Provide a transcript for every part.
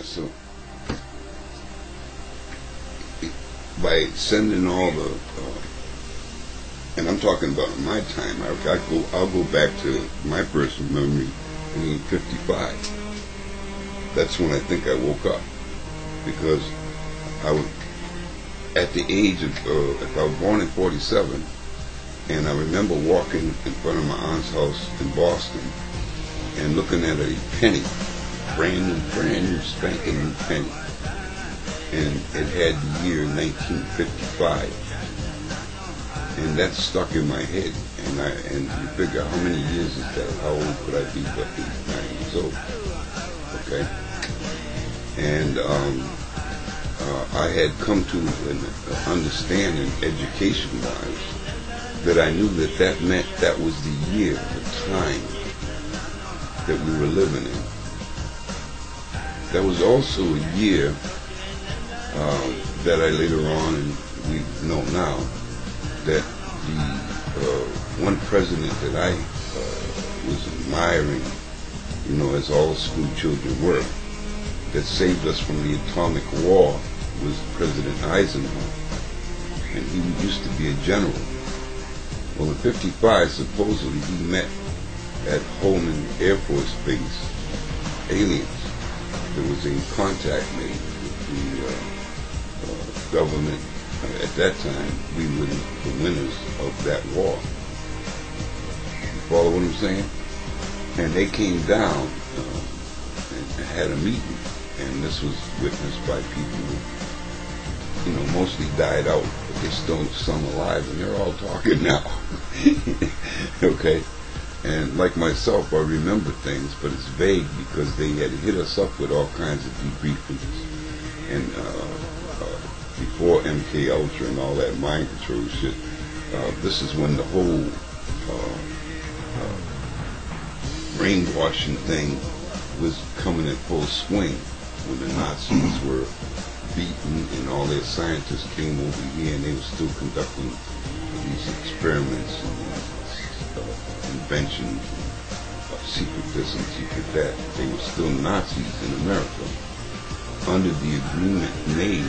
so by sending all the, and I'm talking about in my time, I'll go back to my personal memory in '55. That's when I think I woke up, because I was at the age of, if I was born in '47, and I remember walking in front of my aunt's house in Boston and looking at a penny, brand new spanking new penny, and it had the year 1955, and that stuck in my head. And you figure, how many years is that? How old could I be? But 8, 9 years old. Okay. And I had come to an understanding, education-wise, that I knew that meant that was the year, the time that we were living in. That was also a year that I later on, and we know now, that the one president that I was admiring, as all school children were, that saved us from the atomic war, was President Eisenhower. And he used to be a general. Well, in '55, supposedly he met at Holman Air Force Base aliens. There was a contact made with the government. At that time, we were the winners of that war. You follow what I'm saying? And they came down and had a meeting, and this was witnessed by people who, mostly died out, but there's still some alive, and they're all talking now. Okay? And like myself, I remember things, but it's vague because they had hit us up with all kinds of debriefings. And before MK Ultra and all that mind control shit, this is when the whole brainwashing thing was coming in full swing, when the Nazis were beaten and all their scientists came over here, and they were still conducting these experiments and inventions, secret this and secret that. They were still Nazis in America, under the agreement made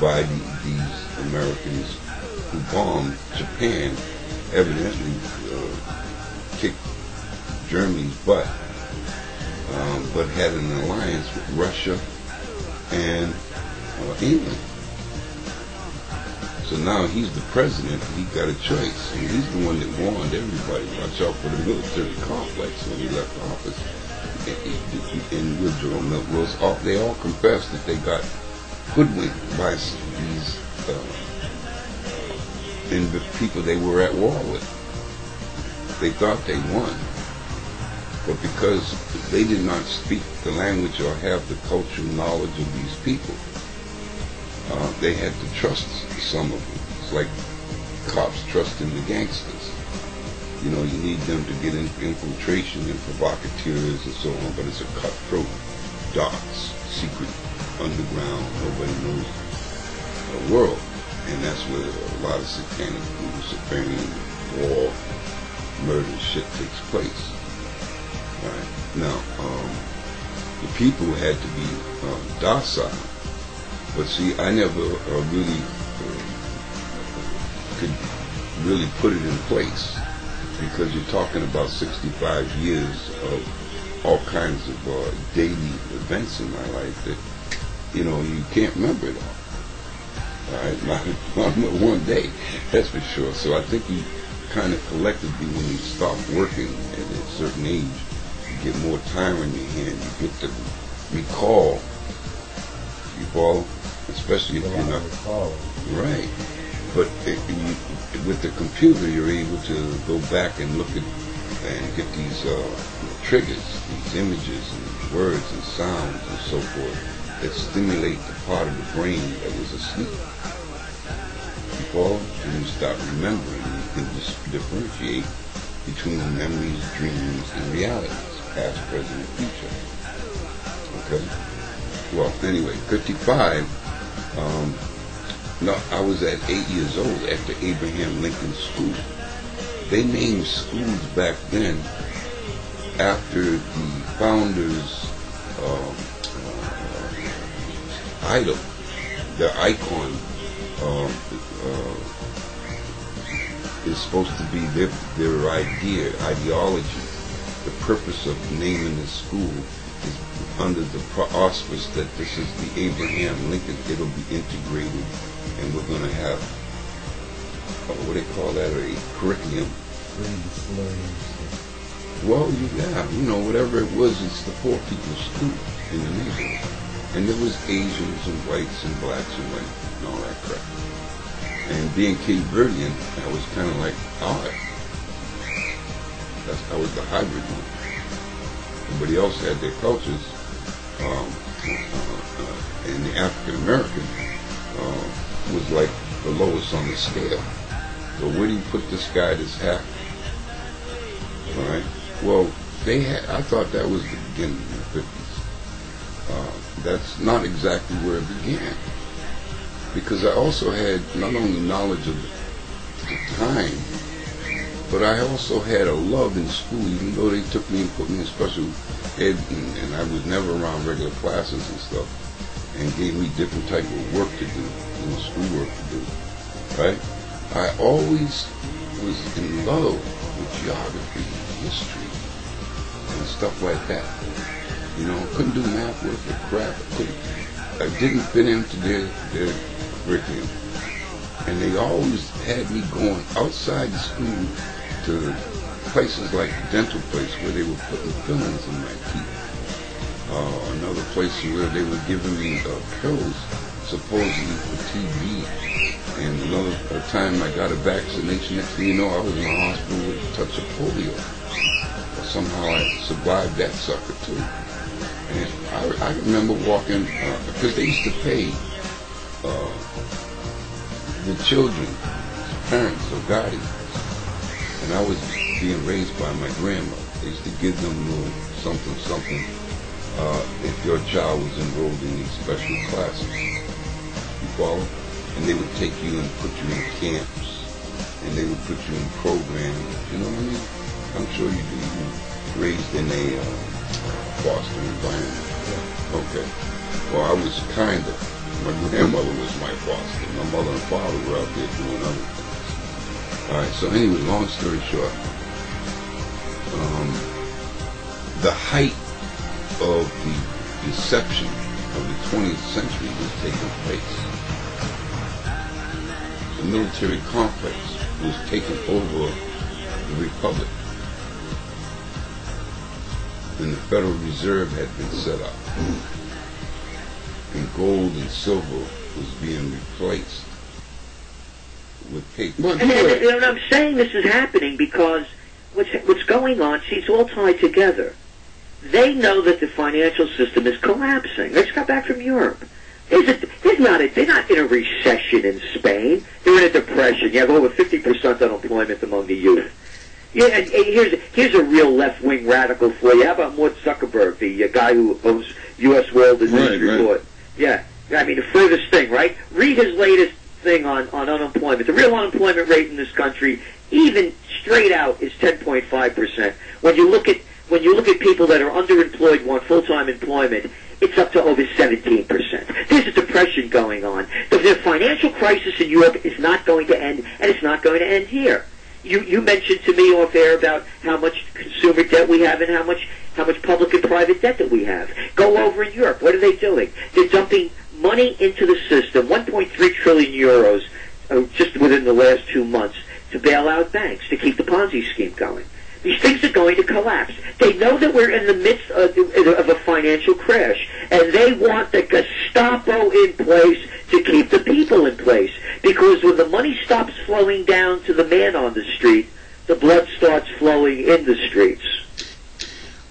by these Americans who bombed Japan, evidently kicked Germany's butt, but had an alliance with Russia and England. So now he's the president, he got a choice, and he's the one that warned everybody, watch out for the military complex, when he left office in Woodrow Wilson. They all confessed that they got hoodwinked by these people they were at war with. They thought they won, but because they did not speak the language or have the cultural knowledge of these people, they had to trust some of them. It's like cops trusting the gangsters. You need them to get infiltration and provocateurs and so on, but it's a cutthroat, dark, secret, underground, nobody knows world. And that's where a lot of satanic, Luciferian, war, murder shit takes place. Right. Now, the people had to be docile. But see, I never really could really put it in place, because you're talking about 65 years of all kinds of daily events in my life that, you can't remember it all. All right, not one day, that's for sure. So I think you kind of collectively, when you stop working at a certain age, you get more time on your hand, you get to recall. You follow? Especially if you're not right. But with the computer, you're able to go back and look at and get these triggers, these images and words and sounds and so forth that stimulate the part of the brain that was asleep. You follow? And you start remembering. You can just differentiate between memories, dreams, and realities, past, present, and future. Okay. Well, anyway, 55. No, I was at 8 years old after Abraham Lincoln School. They named schools back then after the founders' idol, their icon, uh, uh, is supposed to be their ideology. The purpose of naming the school is under the auspice that this is the Abraham Lincoln. It'll be integrated, and we're going to have what they call that, a curriculum. Well, whatever it was, it's the poor people's school in the neighborhood. And there was Asians and whites and blacks and white and all that crap. And being Cape Verdean, I was kind of like odd. I was the hybrid one. Everybody else had their cultures, and the African American was like the lowest on the scale. So where do you put this guy that's half? All right. Well, I thought that was the beginning of the 50s. That's not exactly where it began. Because I also had not only knowledge of the time, but I also had a love in school, even though they took me and put me in special ed, and I was never around regular classes and stuff, and gave me different type of work to do, schoolwork to do, right? I always was in love with geography, history, and stuff like that. Couldn't do math work for crap. I didn't fit into their curriculum. And they always had me going outside the school to places like the dental place where they were putting fillings in my teeth. Another place where they were giving me pills supposedly for TB. And another time I got a vaccination. Next thing you know, I was in the hospital with a touch of polio. But somehow I survived that sucker too. And I remember walking, because they used to pay the children's parents or guardians. And I was being raised by my grandmother. They used to give them a little something, if your child was enrolled in these special classes. You follow? And they would take you and put you in camps, and they would put you in programs. You know what I mean? I'm sure you do. You were raised in a foster environment. Yeah. Okay. Well, I was kind of. My grandmother was my foster. My mother and father were out there doing other things. All right. So anyway, long story short, the height of the deception of the 20th century was taking place. The military complex was taking over the republic, and the Federal Reserve had been set up, and gold and silver was being replaced with paper. And I'm saying this is happening because what's going on, see, it's all tied together. They know that the financial system is collapsing. They just got back from Europe. They're not in a recession in Spain. They're in a depression. You have over 50% unemployment among the youth. Yeah, and here's a real left-wing radical for you. How about Mort Zuckerberg, the guy who owns U.S. World News Report? Right. Yeah, I mean, the furthest thing, right? Read his latest thing on unemployment. The real unemployment rate in this country, even straight out, is 10.5%. When you look at people that are underemployed, want full-time employment, it's up to over 17%. There's a depression going on. The financial crisis in Europe is not going to end, and it's not going to end here. You mentioned to me off air about how much consumer debt we have and how much public and private debt that we have. Go over in Europe. What are they doing? They're dumping money into the system, 1.3 trillion euros just within the last 2 months, to bail out banks, to keep the Ponzi scheme going. These things are going to collapse. They know that we're in the midst of a financial crash, and they want the Gestapo in place to keep the people in place. Because when the money stops flowing down to the man on the street, the blood starts flowing in the streets.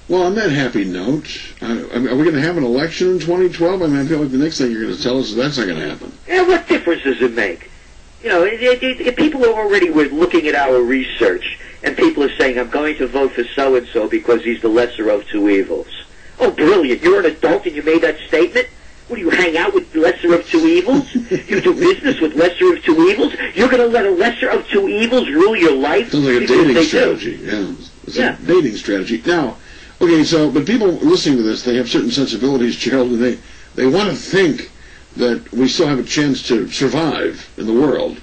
Well, on that happy note, are we going to have an election in 2012? I mean, I feel like the next thing you're going to tell us is that's not going to happen. Yeah, what difference does it make? You know, people are already looking at our research, and people are saying, I'm going to vote for so-and-so because he's the lesser of two evils. Oh, brilliant. You're an adult and you made that statement? What, do you hang out with lesser of two evils? You do business with lesser of two evils? You're going to let a lesser of two evils rule your life? Sounds like a dating strategy. Yeah. It's a dating strategy. Now, okay, but people listening to this, they have certain sensibilities, Gerald, and they want to think that we still have a chance to survive in the world.